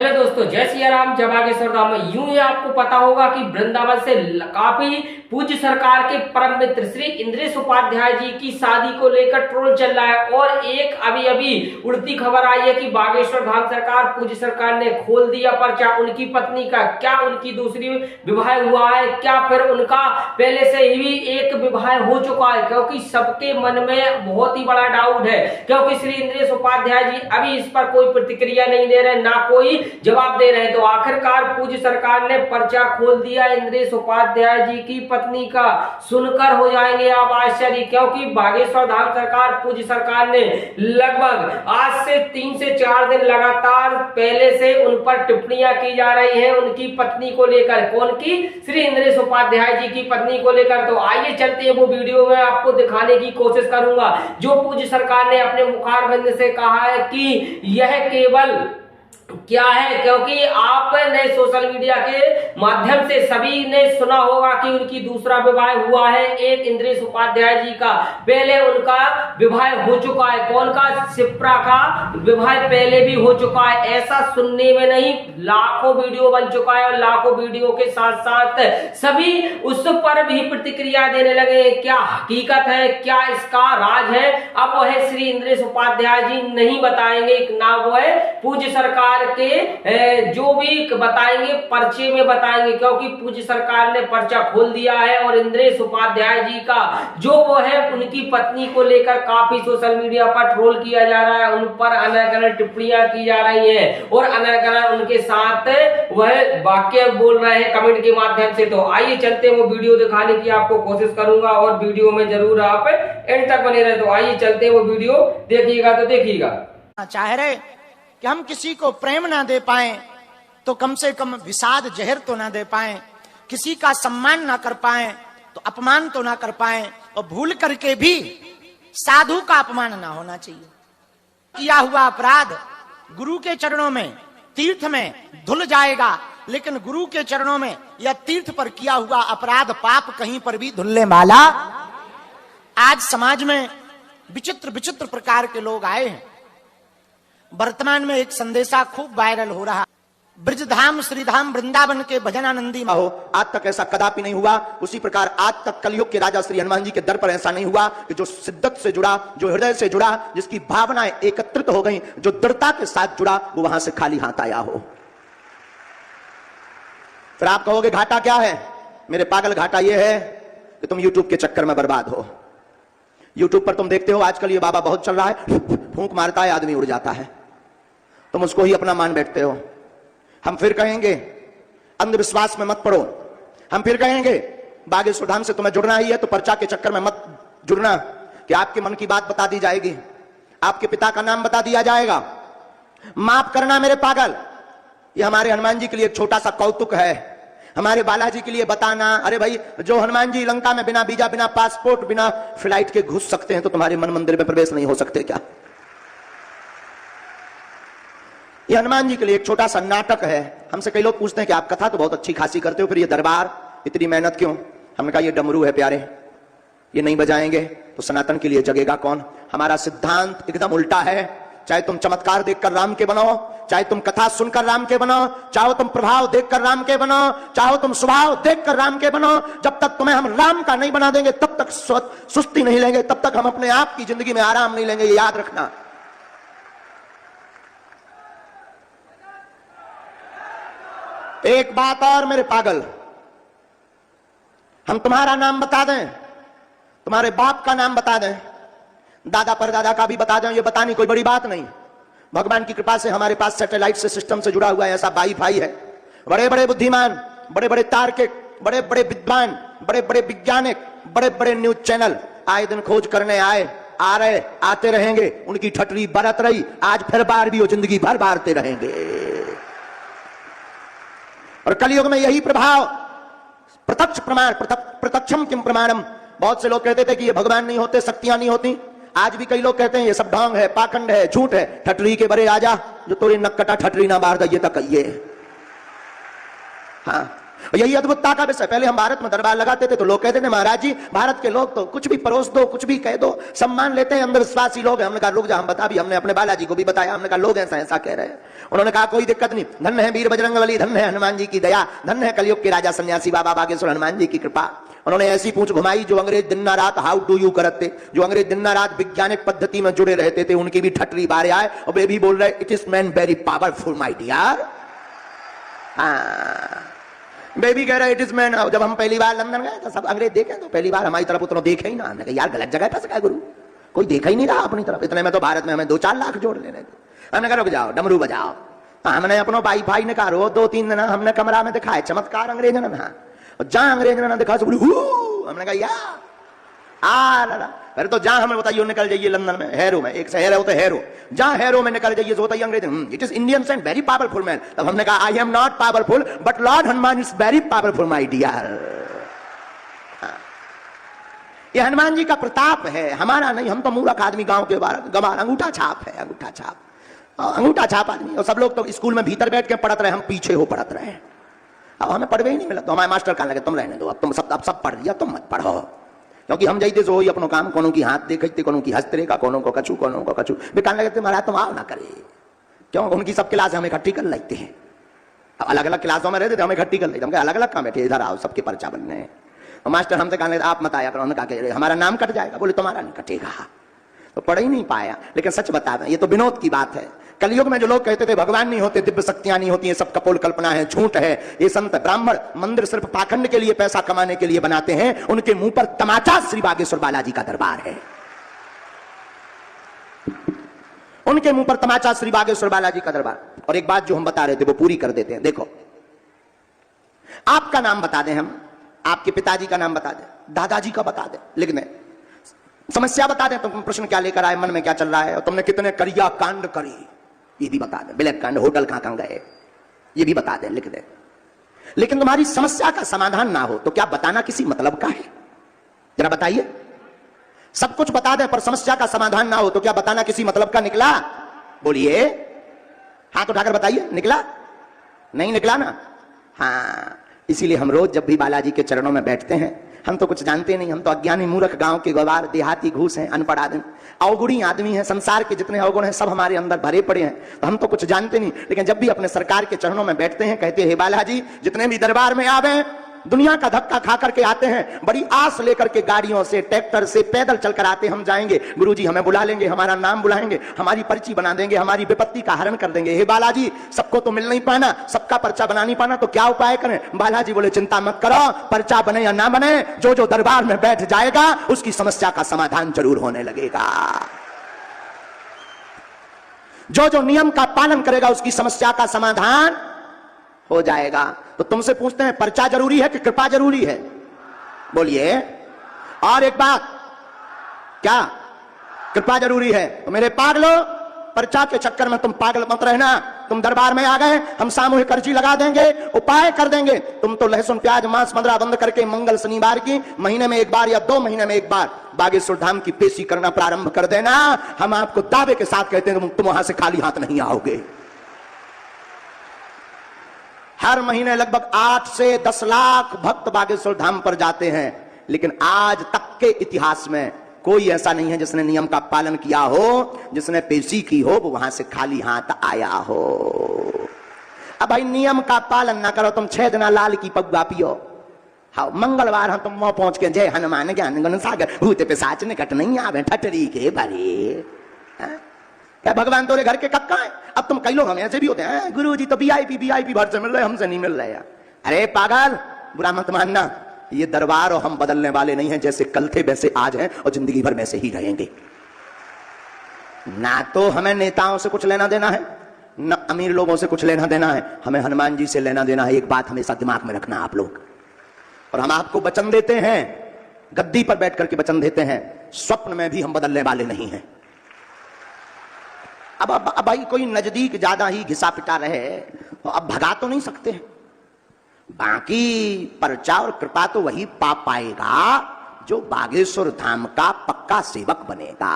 Hello दोस्तों, जय सिया राम, जय बागेश्वर धाम में। यूं ही आपको पता होगा कि वृंदावन से काफी पूज्य सरकार के परम मित्र श्री इंद्रेश उपाध्याय जी की शादी को लेकर ट्रोल चल रहा है। और एक अभी उड़ती खबर आई है कि बागेश्वर धाम सरकार, पूज्य सरकार ने खोल दिया पर्चा उनकी पत्नी का। क्या उनकी दूसरी विवाह हुआ है, क्या फिर उनका पहले से ही एक विवाह हो चुका है? क्योंकि सबके मन में बहुत ही बड़ा डाउट है, क्योंकि श्री इंद्रेश उपाध्याय जी अभी इस पर कोई प्रतिक्रिया नहीं दे रहे, ना कोई जवाब दे रहे हैं। तो आखिरकार पूज्य सरकार ने पर्चा खोल दिया इंद्रेश उपाध्याय जी की पत्नी का। सुनकर हो जाएंगे आप आश्चर्य, क्योंकि बागेश्वर धाम सरकार, पूज्य सरकार ने लगभग आज से 3 से 4 दिन लगातार पहले से उन पर टिप्पणियां की जा रही है उनकी पत्नी को लेकर। कौन की? श्री इंद्रेश उपाध्याय जी की पत्नी को लेकर। तो आइए चलते हैं, वो वीडियो में आपको दिखाने की कोशिश करूंगा जो पूज्य सरकार ने अपने मुखारबिंद से कहा है कि यह केवल क्या है, क्योंकि आपने सोशल मीडिया के माध्यम से सभी ने सुना होगा कि उनकी दूसरा विवाह हुआ है एक इंद्रेश उपाध्याय जी का। पहले उनका विवाह हो चुका है। कौन का? शिप्रा का विवाह पहले भी हो चुका है। ऐसा सुनने में नहीं, लाखों वीडियो बन चुका है और लाखों वीडियो के साथ साथ सभी उस पर भी प्रतिक्रिया देने लगे। क्या हकीकत है, क्या इसका राज है? अब वह श्री इंद्रेश उपाध्याय जी नहीं बताएंगे, ना वह पूज्य सरकार के जो भी बताएंगे पर्चे में बताएंगे, क्योंकि पूज्य सरकार ने पर्चा खोल दिया है। और इंद्रेश उपाध्याय जी का जो वो है उनकी पत्नी को लेकर काफी सोशल मीडिया पर ट्रोल किया जा रहा है, उन पर अनेक टिप्पणियां की जा रही हैं और अनेक उनके साथ वह वाक्य बोल रहे हैं कमेंट के माध्यम से। तो आइए चलते हैं, वो वीडियो दिखाने की आपको कोशिश करूंगा और वीडियो में जरूर आप एंड तक बने रहे। तो आइए चलते हैं, वो वीडियो देखिएगा तो देखिएगा। चाह रहे कि हम किसी को प्रेम ना दे पाए तो कम से कम विषाद जहर तो ना दे पाए, किसी का सम्मान ना कर पाए तो अपमान तो ना कर पाए, और भूल करके भी साधु का अपमान ना होना चाहिए। किया हुआ अपराध गुरु के चरणों में, तीर्थ में धुल जाएगा, लेकिन गुरु के चरणों में या तीर्थ पर किया हुआ अपराध पाप कहीं पर भी धुलने वाला। आज समाज में विचित्र विचित्र प्रकार के लोग आए हैं। वर्तमान में एक संदेशा खूब वायरल हो रहा, ब्रजधाम श्रीधाम वृंदावन के भजनानंदी हो। आज तक ऐसा कदापि नहीं हुआ। उसी प्रकार आज तक कलयुग के राजा श्री हनुमान जी के दर पर ऐसा नहीं हुआ कि जो शिद्दत से जुड़ा, जो हृदय से जुड़ा, जिसकी भावनाएं एकत्रित हो गई, जो दृढ़ता के साथ जुड़ा, वो वहां से खाली हाथ आया हो। फिर आप कहोगे घाटा क्या है? मेरे पागल, घाटा यह है कि तुम यूट्यूब के चक्कर में बर्बाद हो। यूट्यूब पर तुम देखते हो आजकल ये बाबा बहुत चल रहा है, फूंक मारता है आदमी उड़ जाता है, तुम उसको ही अपना मान बैठते हो। हम फिर कहेंगे अंधविश्वास में मत पड़ो। हम फिर कहेंगे बागेश्वर धाम से तुम्हें जुड़ना ही है तो पर्चा के चक्कर में मत जुड़ना कि आपके मन की बात बता दी जाएगी, आपके पिता का नाम बता दिया जाएगा। माफ करना मेरे पागल, ये हमारे हनुमान जी के लिए एक छोटा सा कौतुक है। हमारे बालाजी के लिए बताना, अरे भाई जो हनुमान जी लंका में बिना वीजा, बिना पासपोर्ट, बिना फ्लाइट के घुस सकते हैं तो तुम्हारे मन मंदिर में प्रवेश नहीं हो सकते क्या? ये हनुमान जी के लिए एक छोटा सा नाटक है। हमसे कई लोग पूछते हैं कि आप कथा तो बहुत अच्छी खासी करते हो, फिर ये दरबार इतनी मेहनत क्यों? हमने कहा ये डमरू है प्यारे, ये नहीं बजाएंगे तो सनातन के लिए जगेगा कौन? हमारा सिद्धांत एकदम उल्टा है। चाहे तुम चमत्कार देखकर राम के बनो, चाहे तुम कथा सुनकर राम के बनो, चाहो तुम प्रभाव देखकर राम के बनो, चाहो तुम स्वभाव देखकर राम के बनो, जब तक तुम्हें हम राम का नहीं बना देंगे तब तक सुस्ती नहीं लेंगे, तब तक हम अपने आप की जिंदगी में आराम नहीं लेंगे। ये याद रखना। एक बात और मेरे पागल, हम तुम्हारा नाम बता दें, तुम्हारे बाप का नाम बता दें, दादा परदादा का भी बता दें, ये बतानी कोई बड़ी बात नहीं। भगवान की कृपा से हमारे पास सैटेलाइट से सिस्टम से जुड़ा हुआ है ऐसा वाईफाई है। बड़े बड़े बुद्धिमान, बड़े बड़े तार्किक, बड़े बड़े विद्वान, बड़े बड़े वैज्ञानिक, बड़े बड़े न्यूज चैनल आए दिन खोज करने आए, आ रहे, आते रहेंगे। उनकी ठटरी बरत रही, आज फिर बार भी वो जिंदगी भर बारते रहेंगे। और कलयुग में यही प्रभाव, प्रत्यक्ष प्रमाण, प्रत्यक्षम किम प्रमाणम। बहुत से लोग कहते थे कि ये भगवान नहीं होते, शक्तियां नहीं होती। आज भी कई लोग कहते हैं ये सब ढोंग है, पाखंड है, झूठ है। ठटरी के बरे आजा, जो तोरे नक्कटा ठटरी ना बार दे तक ये। हाँ, और यही अद्भुतता का विषय। पहले हम भारत में दरबार लगाते थे तो लोग कहते थे महाराज जी भारत के लोग तो कुछ भी परोस दो, कुछ भी कह दो, सम्मान लेते हैं, अंधविश्वासी लोग हैं। हमने कहा रुक जा, हम बता भी, हमने अपने बालाजी को भी बताया। हमने कहा लोग ऐसा ऐसा कह रहे हैं। उन्होंने कहा कोई दिक्कत नहीं, धन्य है वीर बजरंगबली, धन्य है हनुमान जी की दया, धन्य है कलयुग के राजा सन्यासी बाबा बागेश्वर हनुमान जी की कृपा। उन्होंने ऐसी पूंछ घुमाई जो अंग्रेज दिन ना रात हाउ टू यू करते, जो अंग्रेज दिन ना रात वैज्ञानिक पद्धति में जुड़े रहते थे, उनकी भी ठटरी बारे आए और वे भी बोल रहे it is man very powerful my dear. Baby कह रहा इट इज मैन। जब हम पहली बार लंदन गए तो सब अंग्रेज देखे, तो पहली बार हमारी तरफ उतना देखे ही ना। हमने कहा यार गलत जगह फंस गया गुरु, कोई देखा ही नहीं रहा अपनी तरफ। इतने में तो भारत में हमें 2-4 लाख जोड़ लेने थे। हमने कहा रुक जाओ, डमरू बजाओ। हमने अपनो वाईफाई ने कहा रो 2-3 दिन हमने कमरा में दिखाए चमत्कार अंग्रेज ने ना, और जहां अंग्रेज ने दिखा सब हमने कहा यार अरे तो जहां हमें बताइए निकल जाइए लंदन में हैरो में, एक शहर है होता है हैरो, जहां हैरो में निकल जाइए होता है अंग्रेज, it is Indian and very powerful man. तब हमने कहा I am not powerful but lord Hanuman is very powerful my dear. ये हनुमान जी का प्रताप है, हमारा नहीं। हम तो मूर्ख आदमी, गांव के गवार, अंगूठा छाप है, अंगूठा छाप, अंगूठा छाप आदमी। और सब लोग तो स्कूल में भीतर बैठ के पढ़ते रहे, हम पीछे हो पढ़ते रहे। अब हमें पढ़वे ही नहीं मिला तो हमारे मास्टर कहने लगे तुम रहने दो, अब तुम सब पढ़ दिया, तुम मत पढ़ो। क्योंकि हम जाइए सो ही अपनो काम, कोनो की हाथ देखते, कोनो की हंसते का, कोनो को कछू, कोनो को कछू। वे कहने लगे महाराज तुम आओ ना करे, क्यों उनकी सब क्लास हमें इकट्ठी कर लेते हैं। अब अलग अलग क्लासों में रहते थे, हमें इकट्ठी कर लेते, हम अलग अलग काम बैठे, इधर आओ सबके पर्चा बनने। और मास्टर हमसे कहने आप मत आया करो, उन्होंने कहा हमारा नाम कट जाएगा। बोले तुम्हारा नहीं कटेगा। तो पढ़ ही नहीं पाया। लेकिन सच बता दें, ये तो विनोद की बात है। कलयुग में जो लोग कहते थे भगवान नहीं होते, दिव्य शक्तियां नहीं होती, ये सब कपोल कल्पना है, झूठ है। ये संत ब्राह्मण मंदिर सिर्फ पाखंड के लिए, पैसा कमाने के लिए बनाते हैं। उनके मुंह पर तमाचा श्री बागेश्वर बालाजी का दरबार है। उनके मुंह पर तमाचा श्री बागेश्वर बालाजी का दरबार। और एक बात जो हम बता रहे थे वो पूरी कर देते हैं। देखो आपका नाम बता दें, हम आपके पिताजी का नाम बता दें, दादाजी का बता दें, लिख दें, समस्या बता दें, तुम प्रश्न क्या लेकर आए, मन में क्या चल रहा है, और तुमने कितने करिया कांड करी ये भी बता दें, ब्लैक कांड, होटल कहां गए ये भी बता दें, लिख दें। लेकिन तुम्हारी समस्या का समाधान ना हो तो क्या बताना किसी मतलब का है? जरा बताइए। सब कुछ बता दें पर समस्या का समाधान ना हो तो क्या बताना किसी मतलब का निकला? बोलिए, हाथ उठाकर बताइए, निकला? नहीं निकला ना? हाँ, इसीलिए हम रोज जब भी बालाजी के चरणों में बैठते हैं, हम तो कुछ जानते नहीं, हम तो अज्ञानी मूर्ख गांव के गवार देहाती घूस हैं, अनपढ़ आदमी, अवगुणी आदमी हैं। संसार के जितने अवगुण हैं सब हमारे अंदर भरे पड़े हैं, तो हम तो कुछ जानते नहीं। लेकिन जब भी अपने सरकार के चरणों में बैठते हैं, कहते हैं हे बालाजी, जितने भी दरबार में आवे, दुनिया का धक्का खा करके आते हैं, बड़ी आस लेकर के गाड़ियों से, ट्रैक्टर से, पैदल चलकर आते, हम जाएंगे, गुरुजी हमें बुला लेंगे, हमारा नाम बुलाएंगे, हमारी पर्ची बना देंगे, हमारी विपत्ति का हरण कर देंगे। हे बालाजी, सबको तो मिल नहीं पाना, सबका पर्चा बना नहीं पाना, तो क्या उपाय करें? बालाजी बोले चिंता मत करो, पर्चा बने या ना बने, जो जो दरबार में बैठ जाएगा उसकी समस्या का समाधान जरूर होने लगेगा। जो जो नियम का पालन करेगा उसकी समस्या का समाधान हो जाएगा। तो तुमसे पूछते हैं, पर्चा जरूरी है कि कृपा जरूरी है? बोलिए। और एक बात, क्या कृपा जरूरी है? तो मेरे पागलो, पर्चा के चक्कर में तुम पागल मत रहना। तुम दरबार में आ गए, हम सामूहिक अर्जी लगा देंगे, उपाय कर देंगे। तुम तो लहसुन प्याज मांस मदरा बंद करके मंगल शनिवार की महीने में एक बार या 2 महीने में एक बार बागेश्वर धाम की पेशी करना प्रारंभ कर देना। हम आपको दावे के साथ कहते हैं तुम वहां से खाली हाथ नहीं आओगे। हर महीने लगभग 8 से 10 लाख भक्त बागेश्वर धाम पर जाते हैं, लेकिन आज तक के इतिहास में कोई ऐसा नहीं है जिसने नियम का पालन किया हो, जिसने पेशी की हो, वो वहां से खाली हाथ आया हो। अब भाई नियम का पालन ना करो, तुम 6 दिन लाल की पगुआ पियो, हाँ मंगलवार हम तुम वहां पहुंच के जय हनुमान ज्ञान गुण सागर भूत पिशाच निकट नहीं आवे ठटरी के भरे। क्या भगवान तोरे घर के कक्का है? अब तुम कई लोग हम ऐसे भी होते हैं, गुरु जी तो वीआईपी भर से मिल रहे, हमसे नहीं मिल रहे यार। अरे पागल, बुरा मत मानना, ये दरबार और हम बदलने वाले नहीं हैं। जैसे कल थे वैसे आज हैं और जिंदगी भर वैसे ही रहेंगे। ना तो हमें नेताओं से कुछ लेना देना है, न अमीर लोगों से कुछ लेना देना है, हमें हनुमान जी से लेना देना है। एक बात हमेशा दिमाग में रखना आप लोग। और हम आपको वचन देते हैं, गद्दी पर बैठ करके वचन देते हैं, स्वप्न में भी हम बदलने वाले नहीं हैं। अब भाई कोई नजदीक ज्यादा ही घिसा पिटा रहे तो अब भगा तो नहीं सकते हैं। बाकी पर्चा और कृपा तो वही पा पाएगा जो बागेश्वर धाम का पक्का सेवक बनेगा।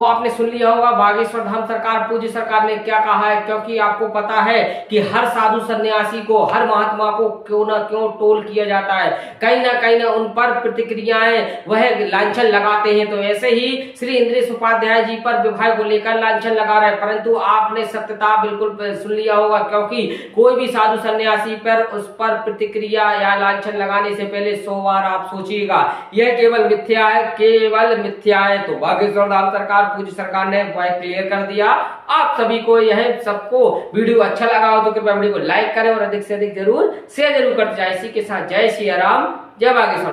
तो आपने सुन लिया होगा बागेश्वर धाम सरकार, पूज्य सरकार ने क्या कहा है, क्योंकि आपको पता है कि हर साधु सन्यासी को, हर महात्मा को क्यों ना क्यों टोल किया जाता है, कहीं ना उन पर प्रतिक्रियाएं वह लांछन लगाते हैं। तो ऐसे ही श्री इंद्रेश उपाध्याय जी पर विवाह को लेकर लांछन लगा रहे हैं, परंतु आपने सत्यता बिल्कुल सुन लिया होगा, क्योंकि कोई भी साधु सन्यासी पर उस पर प्रतिक्रिया या लांछन लगाने से पहले 100 बार आप सोचिएगा। यह केवल मिथ्या है, केवल मिथ्या है। तो बागेश्वर धाम सरकार, पूज्य सरकार ने वह क्लियर कर दिया। आप सभी को यह सबको वीडियो अच्छा लगा हो तो कृपया वीडियो को लाइक करें और अधिक से अधिक जरूर शेयर जरूर करते जाए। इसी के साथ जय श्री राम, जय बागेश्वर।